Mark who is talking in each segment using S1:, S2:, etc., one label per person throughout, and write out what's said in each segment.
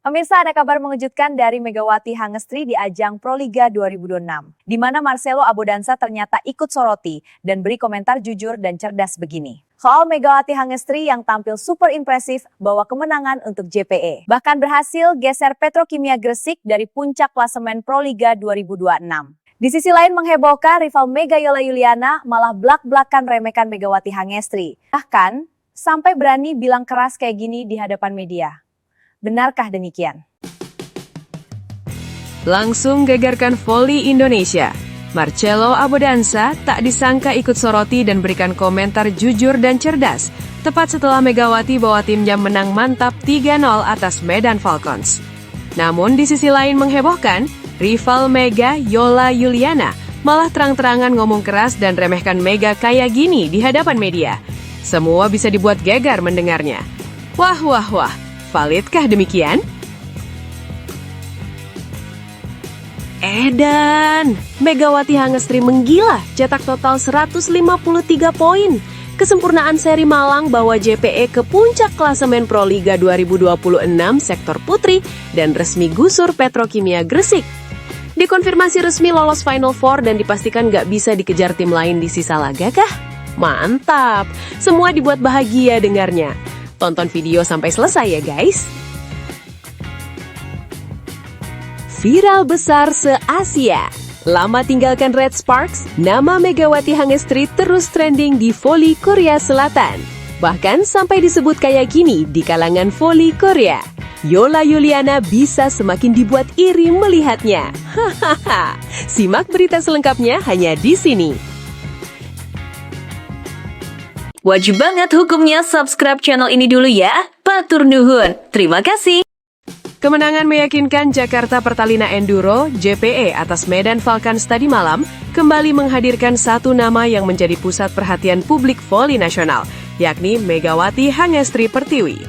S1: Pemirsa, ada kabar mengejutkan dari Megawati Hangestri di ajang Proliga 2026, di mana Marcelo Abodansa ternyata ikut soroti dan beri komentar jujur dan cerdas begini. Soal Megawati Hangestri yang tampil super impresif bawa kemenangan untuk JPE. Bahkan berhasil geser Petrokimia Gresik dari puncak klasemen Proliga 2026. Di sisi lain menghebohkan, rival Mega Yola Yuliana malah blak-blakan remehkan Megawati Hangestri. Bahkan sampai berani bilang keras kayak gini di hadapan media. Benarkah demikian?
S2: Langsung gegarkan voli Indonesia. Marcelo Abodansa tak disangka ikut soroti dan berikan komentar jujur dan cerdas, tepat setelah Megawati bawa timnya menang mantap 3-0 atas Medan Falcons. Namun di sisi lain menghebohkan, rival Mega Yola Yuliana malah terang-terangan ngomong keras dan remehkan Mega kayak gini di hadapan media. Semua bisa dibuat gegar mendengarnya. Wah. Validkah demikian? Edan, Megawati Hangestri menggila, cetak total 153 poin. Kesempurnaan seri Malang bawa JPE ke puncak klasemen Proliga 2026 sektor putri dan resmi gusur Petrokimia Gresik. Dikonfirmasi resmi lolos Final Four dan dipastikan gak bisa dikejar tim lain di sisa laga kah? Mantap, semua dibuat bahagia dengarnya. Tonton video sampai selesai ya guys. Viral besar se-Asia. Lama tinggalkan Red Sparks, nama Megawati Hangestri terus trending di voli Korea Selatan. Bahkan sampai disebut kayak gini di kalangan voli Korea. Yola Yuliana bisa semakin dibuat iri melihatnya. Hahaha. Simak berita selengkapnya hanya di sini.
S3: Wajib banget hukumnya subscribe channel ini dulu ya. Batur nuhun. Terima kasih.
S2: Kemenangan meyakinkan Jakarta Pertalina Enduro, JPE atas Medan Falcons tadi malam, kembali menghadirkan satu nama yang menjadi pusat perhatian publik voli nasional, yakni Megawati Hangestri Pertiwi.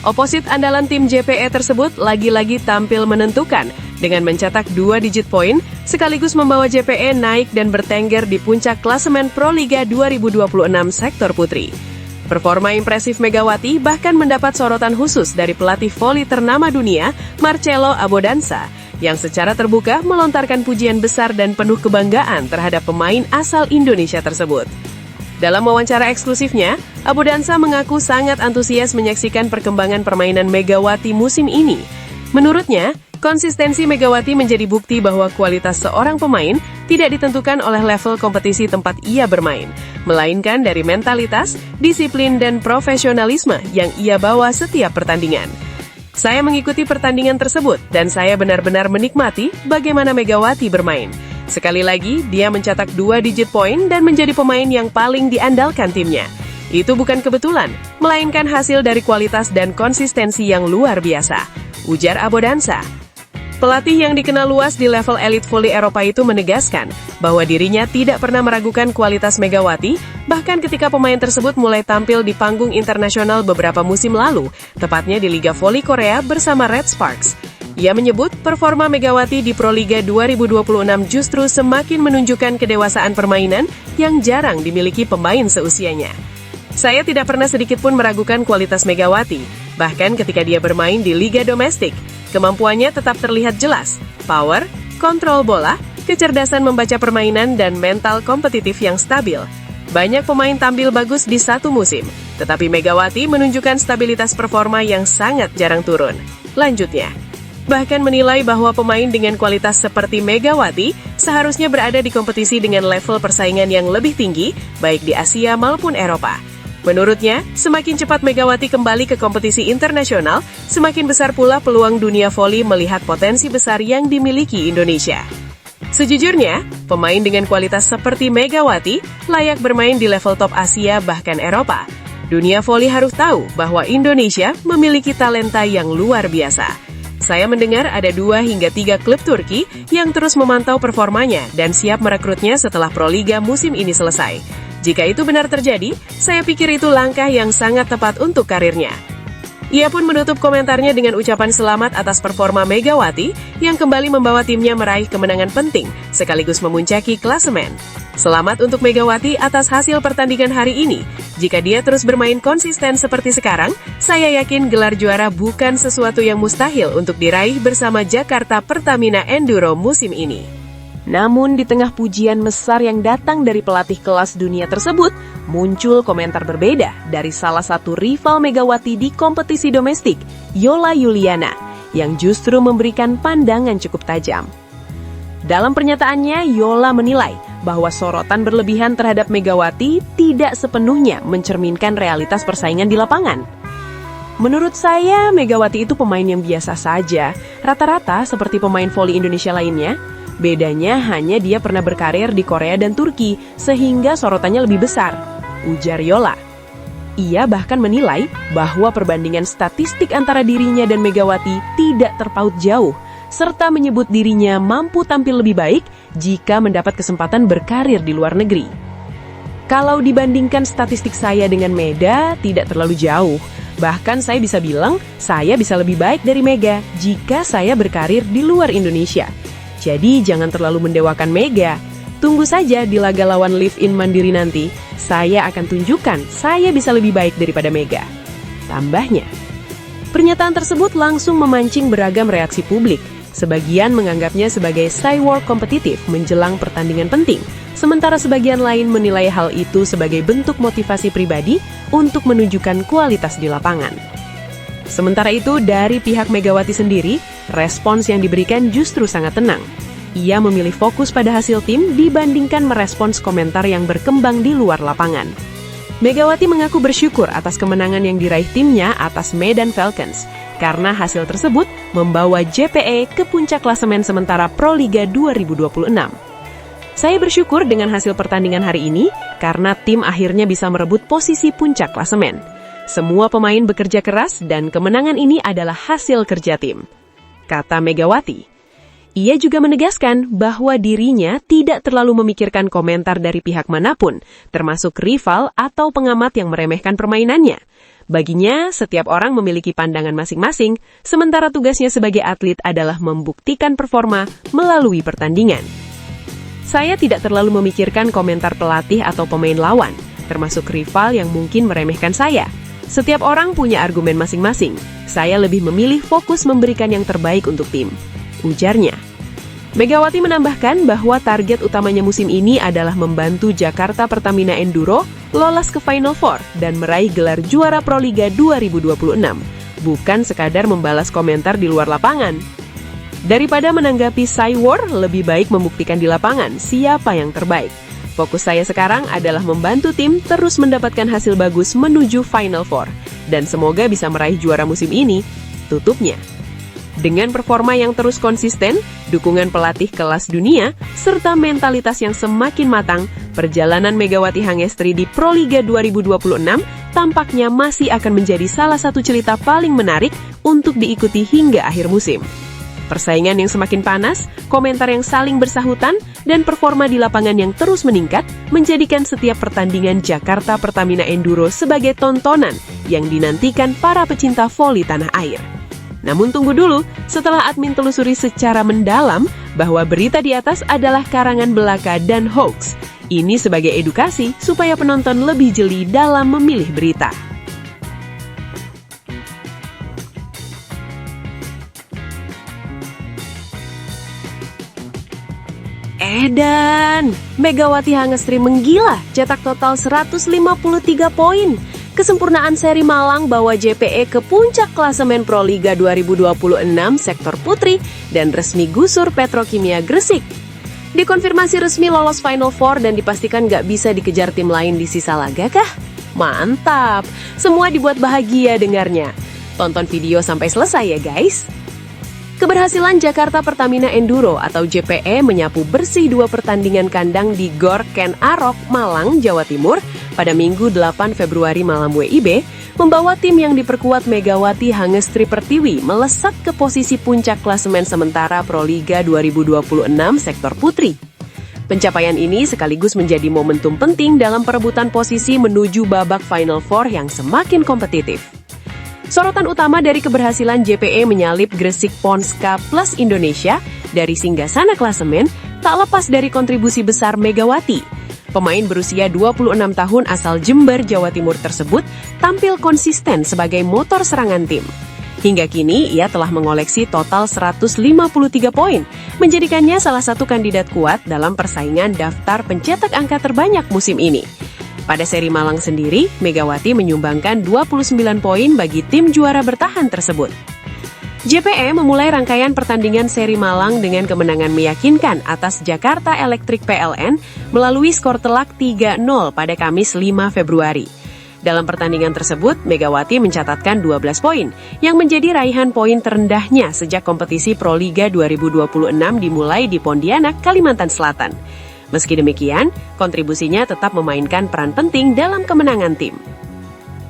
S2: Oposit andalan tim JPE tersebut lagi-lagi tampil menentukan, dengan mencetak 2 digit poin, sekaligus membawa JPE naik dan bertengger di puncak klasemen Proliga 2026 sektor putri. Performa impresif Megawati bahkan mendapat sorotan khusus dari pelatih voli ternama dunia, Marcelo Abodansa, yang secara terbuka melontarkan pujian besar dan penuh kebanggaan terhadap pemain asal Indonesia tersebut. Dalam wawancara eksklusifnya, Abodansa mengaku sangat antusias menyaksikan perkembangan permainan Megawati musim ini. Menurutnya, konsistensi Megawati menjadi bukti bahwa kualitas seorang pemain tidak ditentukan oleh level kompetisi tempat ia bermain, melainkan dari mentalitas, disiplin, dan profesionalisme yang ia bawa setiap pertandingan. Saya mengikuti pertandingan tersebut dan saya benar-benar menikmati bagaimana Megawati bermain. Sekali lagi, dia mencetak 2 digit poin dan menjadi pemain yang paling diandalkan timnya. Itu bukan kebetulan, melainkan hasil dari kualitas dan konsistensi yang luar biasa, ujar Abodansa. Pelatih yang dikenal luas di level elit voli Eropa itu menegaskan bahwa dirinya tidak pernah meragukan kualitas Megawati, bahkan ketika pemain tersebut mulai tampil di panggung internasional beberapa musim lalu, tepatnya di Liga Voli Korea bersama Red Sparks. Ia menyebut performa Megawati di Proliga 2026 justru semakin menunjukkan kedewasaan permainan yang jarang dimiliki pemain seusianya. Saya tidak pernah sedikit pun meragukan kualitas Megawati, bahkan ketika dia bermain di Liga Domestik. Kemampuannya tetap terlihat jelas, power, kontrol bola, kecerdasan membaca permainan, dan mental kompetitif yang stabil. Banyak pemain tampil bagus di satu musim, tetapi Megawati menunjukkan stabilitas performa yang sangat jarang turun. Lanjutnya, bahkan menilai bahwa pemain dengan kualitas seperti Megawati seharusnya berada di kompetisi dengan level persaingan yang lebih tinggi, baik di Asia maupun Eropa. Menurutnya, semakin cepat Megawati kembali ke kompetisi internasional, semakin besar pula peluang dunia voli melihat potensi besar yang dimiliki Indonesia. Sejujurnya, pemain dengan kualitas seperti Megawati layak bermain di level top Asia bahkan Eropa. Dunia voli harus tahu bahwa Indonesia memiliki talenta yang luar biasa. Saya mendengar ada 2 hingga 3 klub Turki yang terus memantau performanya dan siap merekrutnya setelah Proliga musim ini selesai. Jika itu benar terjadi, saya pikir itu langkah yang sangat tepat untuk karirnya. Ia pun menutup komentarnya dengan ucapan selamat atas performa Megawati yang kembali membawa timnya meraih kemenangan penting sekaligus memuncaki klasemen. Selamat untuk Megawati atas hasil pertandingan hari ini. Jika dia terus bermain konsisten seperti sekarang, saya yakin gelar juara bukan sesuatu yang mustahil untuk diraih bersama Jakarta Pertamina Enduro musim ini. Namun di tengah pujian besar yang datang dari pelatih kelas dunia tersebut, muncul komentar berbeda dari salah satu rival Megawati di kompetisi domestik, Yola Yuliana, yang justru memberikan pandangan cukup tajam. Dalam pernyataannya, Yola menilai bahwa sorotan berlebihan terhadap Megawati tidak sepenuhnya mencerminkan realitas persaingan di lapangan. Menurut saya, Megawati itu pemain yang biasa saja, rata-rata seperti pemain voli Indonesia lainnya. Bedanya hanya dia pernah berkarir di Korea dan Turki, sehingga sorotannya lebih besar, ujar Yola. Ia bahkan menilai bahwa perbandingan statistik antara dirinya dan Megawati tidak terpaut jauh, serta menyebut dirinya mampu tampil lebih baik jika mendapat kesempatan berkarir di luar negeri. Kalau dibandingkan statistik saya dengan Meda, tidak terlalu jauh. Bahkan saya bisa bilang, saya bisa lebih baik dari Mega jika saya berkarir di luar Indonesia. Jadi jangan terlalu mendewakan Mega. Tunggu saja di laga lawan Live-In Mandiri nanti, saya akan tunjukkan saya bisa lebih baik daripada Mega, tambahnya. Pernyataan tersebut langsung memancing beragam reaksi publik. Sebagian menganggapnya sebagai side-war kompetitif menjelang pertandingan penting, sementara sebagian lain menilai hal itu sebagai bentuk motivasi pribadi untuk menunjukkan kualitas di lapangan. Sementara itu, dari pihak Megawati sendiri, respons yang diberikan justru sangat tenang. Ia memilih fokus pada hasil tim dibandingkan merespons komentar yang berkembang di luar lapangan. Megawati mengaku bersyukur atas kemenangan yang diraih timnya atas Medan Falcons, karena hasil tersebut membawa JPE ke puncak klasemen sementara Proliga 2026. Saya bersyukur dengan hasil pertandingan hari ini, karena tim akhirnya bisa merebut posisi puncak klasemen. Semua pemain bekerja keras dan kemenangan ini adalah hasil kerja tim, kata Megawati. Ia juga menegaskan bahwa dirinya tidak terlalu memikirkan komentar dari pihak manapun, termasuk rival atau pengamat yang meremehkan permainannya. Baginya, setiap orang memiliki pandangan masing-masing, sementara tugasnya sebagai atlet adalah membuktikan performa melalui pertandingan. Saya tidak terlalu memikirkan komentar pelatih atau pemain lawan, termasuk rival yang mungkin meremehkan saya. Setiap orang punya argumen masing-masing. Saya lebih memilih fokus memberikan yang terbaik untuk tim, ujarnya. Megawati menambahkan bahwa target utamanya musim ini adalah membantu Jakarta Pertamina Enduro lolos ke Final Four dan meraih gelar juara Proliga 2026, bukan sekadar membalas komentar di luar lapangan. Daripada menanggapi side-war, lebih baik membuktikan di lapangan siapa yang terbaik. Fokus saya sekarang adalah membantu tim terus mendapatkan hasil bagus menuju Final Four, dan semoga bisa meraih juara musim ini, tutupnya. Dengan performa yang terus konsisten, dukungan pelatih kelas dunia, serta mentalitas yang semakin matang, perjalanan Megawati Hangestri di Proliga 2026 tampaknya masih akan menjadi salah satu cerita paling menarik untuk diikuti hingga akhir musim. Persaingan yang semakin panas, komentar yang saling bersahutan, dan performa di lapangan yang terus meningkat menjadikan setiap pertandingan Jakarta Pertamina Enduro sebagai tontonan yang dinantikan para pecinta voli tanah air. Namun tunggu dulu, setelah admin telusuri secara mendalam bahwa berita di atas adalah karangan belaka dan hoax. Ini sebagai edukasi supaya penonton lebih jeli dalam memilih berita. Edan, Megawati Hangestri menggila, cetak total 153 poin. Kesempurnaan seri Malang bawa JPE ke puncak klasemen Proliga 2026 sektor putri dan resmi gusur Petrokimia Gresik. Dikonfirmasi resmi lolos Final Four dan dipastikan gak bisa dikejar tim lain di sisa laga kah? Mantap, semua dibuat bahagia dengarnya. Tonton video sampai selesai ya guys. Keberhasilan Jakarta Pertamina Enduro atau JPE menyapu bersih 2 pertandingan kandang di Gor Ken Arok, Malang, Jawa Timur pada Minggu 8 Februari malam WIB, membawa tim yang diperkuat Megawati Hangestri Pertiwi melesat ke posisi puncak klasemen sementara Proliga 2026 sektor putri. Pencapaian ini sekaligus menjadi momentum penting dalam perebutan posisi menuju babak Final Four yang semakin kompetitif. Sorotan utama dari keberhasilan JPE menyalip Gresik Ponska Plus Indonesia dari singgasana klasemen tak lepas dari kontribusi besar Megawati Pemain berusia 26 tahun asal Jember, Jawa Timur tersebut tampil konsisten sebagai motor serangan tim. Hingga kini, ia telah mengoleksi total 153 poin, menjadikannya salah satu kandidat kuat dalam persaingan daftar pencetak angka terbanyak musim ini. Pada seri Malang sendiri, Megawati menyumbangkan 29 poin bagi tim juara bertahan tersebut. JPE memulai rangkaian pertandingan seri Malang dengan kemenangan meyakinkan atas Jakarta Electric PLN melalui skor telak 3-0 pada Kamis 5 Februari. Dalam pertandingan tersebut, Megawati mencatatkan 12 poin, yang menjadi raihan poin terendahnya sejak kompetisi Proliga 2026 dimulai di Pontianak, Kalimantan Selatan. Meski demikian, kontribusinya tetap memainkan peran penting dalam kemenangan tim.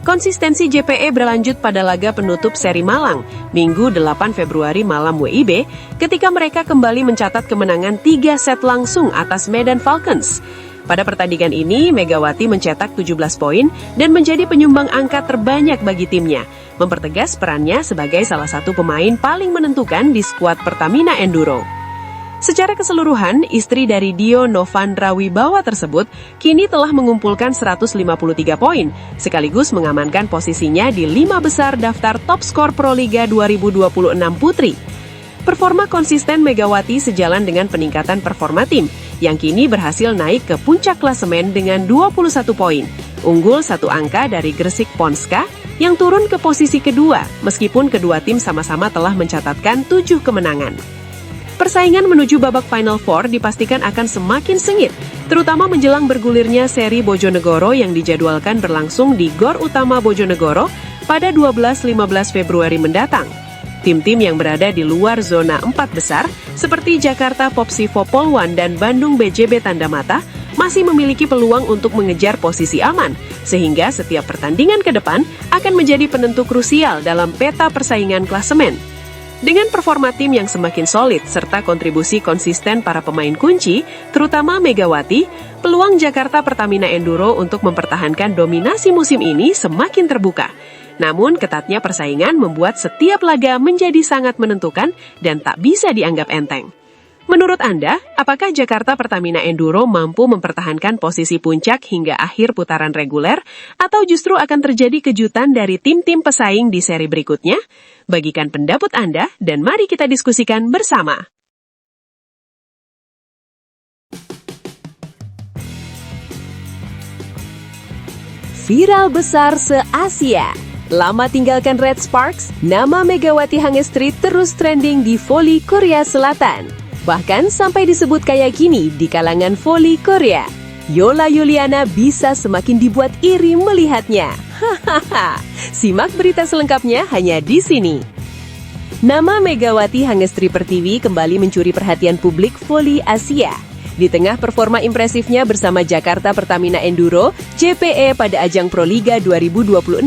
S2: Konsistensi JPE berlanjut pada laga penutup seri Malang, Minggu 8 Februari malam WIB, ketika mereka kembali mencatat kemenangan 3 set langsung atas Medan Falcons. Pada pertandingan ini, Megawati mencetak 17 poin dan menjadi penyumbang angka terbanyak bagi timnya, mempertegas perannya sebagai salah satu pemain paling menentukan di skuad Pertamina Enduro. Secara keseluruhan, istri dari Dio Novandra Wibawa tersebut kini telah mengumpulkan 153 poin, sekaligus mengamankan posisinya di 5 besar daftar top skor Proliga 2026 Putri. Performa konsisten Megawati sejalan dengan peningkatan performa tim, yang kini berhasil naik ke puncak klasemen dengan 21 poin, unggul 1 angka dari Gresik Ponska, yang turun ke posisi kedua, meskipun kedua tim sama-sama telah mencatatkan 7 kemenangan. Persaingan menuju babak Final Four dipastikan akan semakin sengit, terutama menjelang bergulirnya seri Bojonegoro yang dijadwalkan berlangsung di Gor Utama Bojonegoro pada 12-15 Februari mendatang. Tim-tim yang berada di luar zona 4 besar, seperti Jakarta Popsivo Polwan dan Bandung BJB Tandamata, masih memiliki peluang untuk mengejar posisi aman, sehingga setiap pertandingan ke depan akan menjadi penentu krusial dalam peta persaingan klasemen. Dengan performa tim yang semakin solid serta kontribusi konsisten para pemain kunci, terutama Megawati, peluang Jakarta Pertamina Enduro untuk mempertahankan dominasi musim ini semakin terbuka. Namun, ketatnya persaingan membuat setiap laga menjadi sangat menentukan dan tak bisa dianggap enteng. Menurut Anda, apakah Jakarta Pertamina Enduro mampu mempertahankan posisi puncak hingga akhir putaran reguler, atau justru akan terjadi kejutan dari tim-tim pesaing di seri berikutnya? Bagikan pendapat Anda dan mari kita diskusikan bersama.
S4: Viral besar se-Asia. Lama tinggalkan Red Sparks, nama Megawati Hangestri terus trending di voli Korea Selatan. Bahkan sampai disebut kayak gini di kalangan voli Korea. Yola Yuliana bisa semakin dibuat iri melihatnya. Hahaha. Simak berita selengkapnya hanya di sini. Nama Megawati Hangestri Pertiwi kembali mencuri perhatian publik voli Asia. Di tengah performa impresifnya bersama Jakarta Pertamina Enduro, JPE pada ajang Proliga 2026,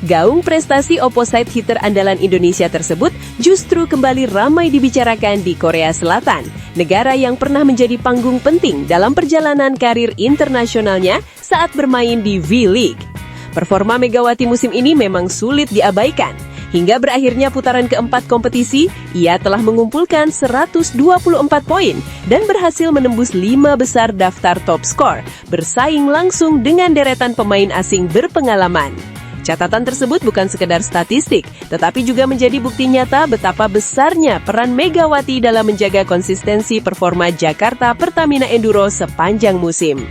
S4: gaung prestasi opposite hitter andalan Indonesia tersebut justru kembali ramai dibicarakan di Korea Selatan, negara yang pernah menjadi panggung penting dalam perjalanan karir internasionalnya saat bermain di V-League. Performa Megawati musim ini memang sulit diabaikan. Hingga berakhirnya putaran keempat kompetisi, ia telah mengumpulkan 124 poin dan berhasil menembus 5 besar daftar top skor, bersaing langsung dengan deretan pemain asing berpengalaman. Catatan tersebut bukan sekedar statistik, tetapi juga menjadi bukti nyata betapa besarnya peran Megawati dalam menjaga konsistensi performa Jakarta Pertamina Enduro sepanjang musim.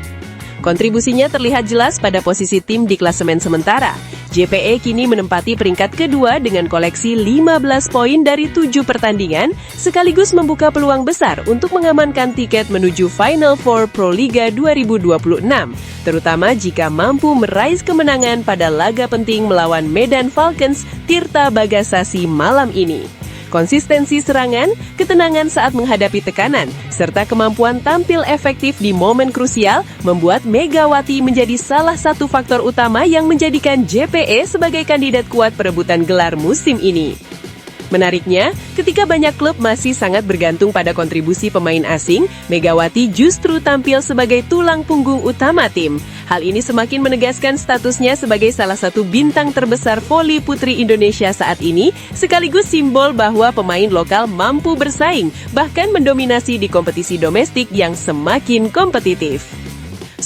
S4: Kontribusinya terlihat jelas pada posisi tim di klasemen sementara. JPE kini menempati peringkat kedua dengan koleksi 15 poin dari 7 pertandingan, sekaligus membuka peluang besar untuk mengamankan tiket menuju Final Four Proliga 2026, terutama jika mampu meraih kemenangan pada laga penting melawan Medan Falcons Tirta Bagasasi malam ini. Konsistensi serangan, ketenangan saat menghadapi tekanan, serta kemampuan tampil efektif di momen krusial membuat Megawati menjadi salah satu faktor utama yang menjadikan JPE sebagai kandidat kuat perebutan gelar musim ini. Menariknya, ketika banyak klub masih sangat bergantung pada kontribusi pemain asing, Megawati justru tampil sebagai tulang punggung utama tim. Hal ini semakin menegaskan statusnya sebagai salah satu bintang terbesar voli putri Indonesia saat ini, sekaligus simbol bahwa pemain lokal mampu bersaing, bahkan mendominasi di kompetisi domestik yang semakin kompetitif.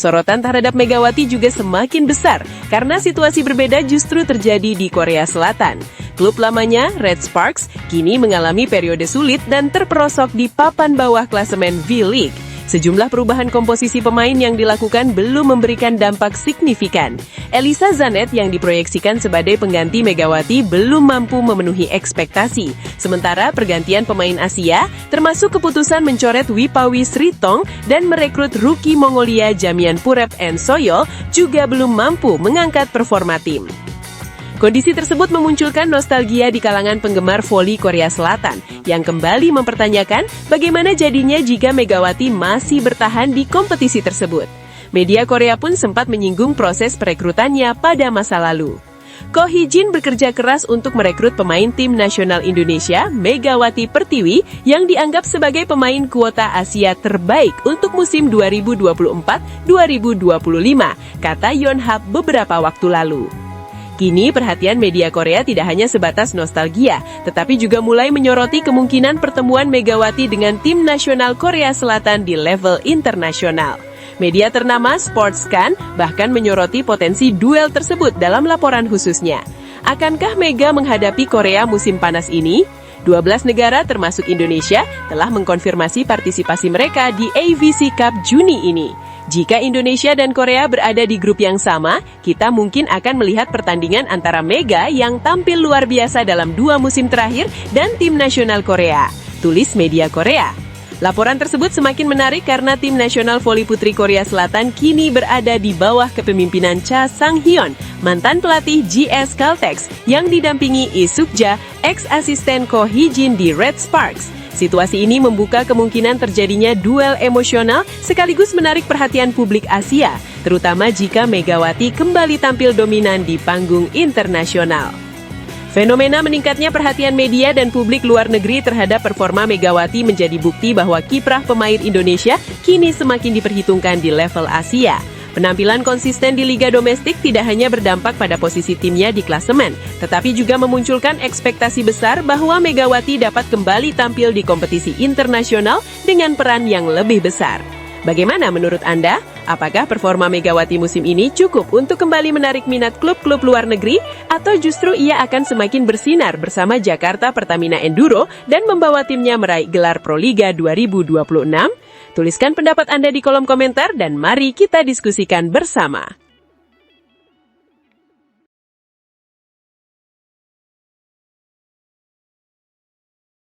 S2: sorotan terhadap Megawati juga semakin besar karena situasi berbeda justru terjadi di Korea Selatan. Klub lamanya, Red Sparks, kini mengalami periode sulit dan terperosok di papan bawah klasemen V-League. Sejumlah perubahan komposisi pemain yang dilakukan belum memberikan dampak signifikan. Elisa Zanet yang diproyeksikan sebagai pengganti Megawati belum mampu memenuhi ekspektasi. Sementara pergantian pemain Asia, termasuk keputusan mencoret Wipawi Sritong dan merekrut rookie Mongolia Jamian Purep and Soyol juga belum mampu mengangkat performa tim. Kondisi tersebut memunculkan nostalgia di kalangan penggemar voli Korea Selatan yang kembali mempertanyakan bagaimana jadinya jika Megawati masih bertahan di kompetisi tersebut. Media Korea pun sempat menyinggung proses perekrutannya pada masa lalu. Ko Hee-jin bekerja keras untuk merekrut pemain tim nasional Indonesia, Megawati Pertiwi, yang dianggap sebagai pemain kuota Asia terbaik untuk musim 2024-2025, kata Yonhap beberapa waktu lalu. Kini perhatian media Korea tidak hanya sebatas nostalgia, tetapi juga mulai menyoroti kemungkinan pertemuan Megawati dengan tim nasional Korea Selatan di level internasional. Media ternama Sportscan bahkan menyoroti potensi duel tersebut dalam laporan khususnya. Akankah Mega menghadapi Korea musim panas ini? 12 negara termasuk Indonesia telah mengkonfirmasi partisipasi mereka di AVC Cup Juni ini. Jika Indonesia dan Korea berada di grup yang sama, kita mungkin akan melihat pertandingan antara Mega yang tampil luar biasa dalam 2 musim terakhir dan tim nasional Korea, tulis media Korea. Laporan tersebut semakin menarik karena tim nasional voli putri Korea Selatan kini berada di bawah kepemimpinan Cha Sang-hyun, mantan pelatih GS Caltex yang didampingi Lee Suk-ja, ex-asisten Ko Hee-jin di Red Sparks. Situasi ini membuka kemungkinan terjadinya duel emosional sekaligus menarik perhatian publik Asia, terutama jika Megawati kembali tampil dominan di panggung internasional. Fenomena meningkatnya perhatian media dan publik luar negeri terhadap performa Megawati menjadi bukti bahwa kiprah pemain Indonesia kini semakin diperhitungkan di level Asia. Penampilan konsisten di liga domestik tidak hanya berdampak pada posisi timnya di klasemen, tetapi juga memunculkan ekspektasi besar bahwa Megawati dapat kembali tampil di kompetisi internasional dengan peran yang lebih besar. Bagaimana menurut Anda? Apakah performa Megawati musim ini cukup untuk kembali menarik minat klub-klub luar negeri? Atau justru ia akan semakin bersinar bersama Jakarta Pertamina Enduro dan membawa timnya meraih gelar Proliga 2026? Tuliskan pendapat Anda di kolom komentar dan mari kita diskusikan bersama.